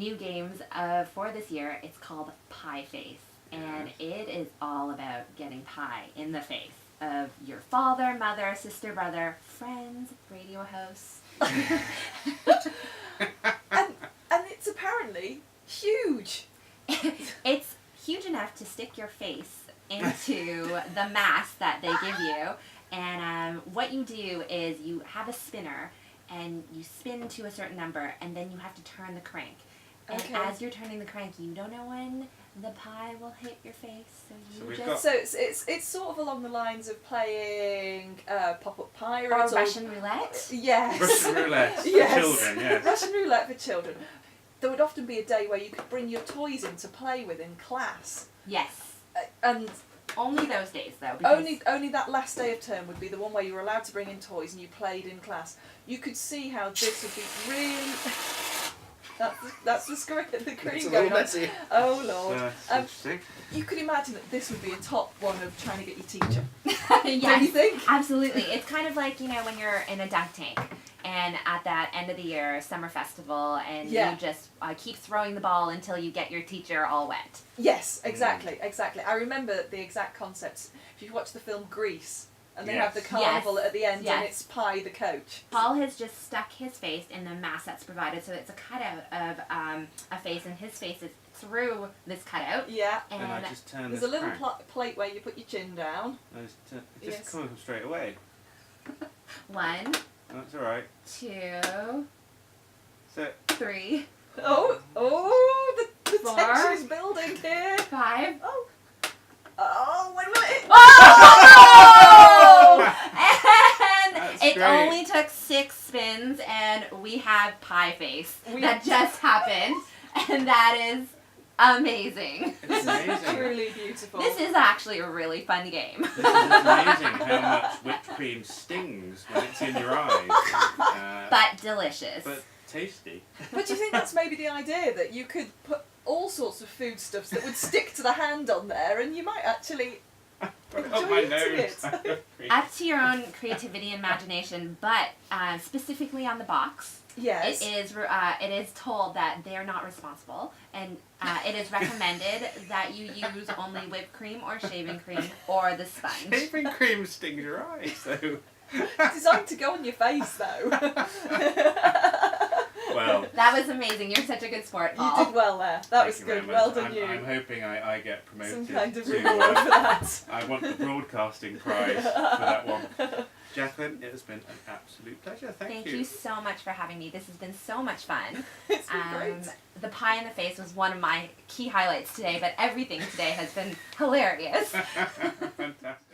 new games for this year. It's called Pie Face. And it is all about getting pie in the face of your father, mother, sister, brother, friends, radio hosts. and it's apparently huge. It's huge enough to stick your face into the mask that they give you. And what you do is you have a spinner, and you spin to a certain number, and then you have to turn the crank. And as you're turning the crank, you don't know when the pie will hit your face, so it's sort of along the lines of playing Pop-Up Pirates or Russian roulette. Yes. Russian roulette for children, yes. Russian roulette for children. There would often be a day where you could bring your toys in to play with in class. Yes. And only those days, though. Only that last day of term would be the one where you were allowed to bring in toys and you played in class. You could see how this would be really... That's the cream it's a going little on. messy. Oh Lord! Interesting. You could imagine that this would be a top one of trying to get your teacher. Yes, don't you think? Absolutely. It's kind of like, when you're in a dunk tank, and at that end of the year summer festival, and you just keep throwing the ball until you get your teacher all wet. Yes, exactly. I remember the exact concepts. If you watch the film Grease. And they have the carnival at the end, and it's Pie the coach. Paul has just stuck his face in the mask that's provided, so it's a cutout of a face, and his face is through this cutout. Yeah. And I just turn there's this a little crank. plate where you put your chin down. It just comes straight away. 1. That's all right. 2. So 3. Oh, the 4. tension's building here. 5. Oh, when will it? Oh! And That's it great. only took 6 spins, and we have Pie Face. That just happened, and that is amazing. it's amazing. Truly beautiful. This is actually a really fun game. This is amazing how much whipped cream stings when it's in your eyes. But delicious. But tasty. But do you think that's maybe the idea, that you could put all sorts of foodstuffs that would stick to the hand on there, and you might actually enjoy my eating nose. it? Up to your own creativity and imagination, but specifically on the box, Yes. it is told that they're not responsible, and it is recommended that you use only whipped cream or shaving cream or the sponge. Shaving cream stings your eyes, though. Designed to go on your face, though. Well, That was amazing. You're such a good sport, Paul. You did well there. That was thank you good. very Well much. done, you. I'm hoping I get promoted. Some kind of to, reward for that. I want the broadcasting prize for that one. Jacqueline, it has been an absolute pleasure. Thank Thank you so much for having me. This has been so much fun. It's been great. The pie in the face was one of my key highlights today, but everything today has been hilarious. Fantastic.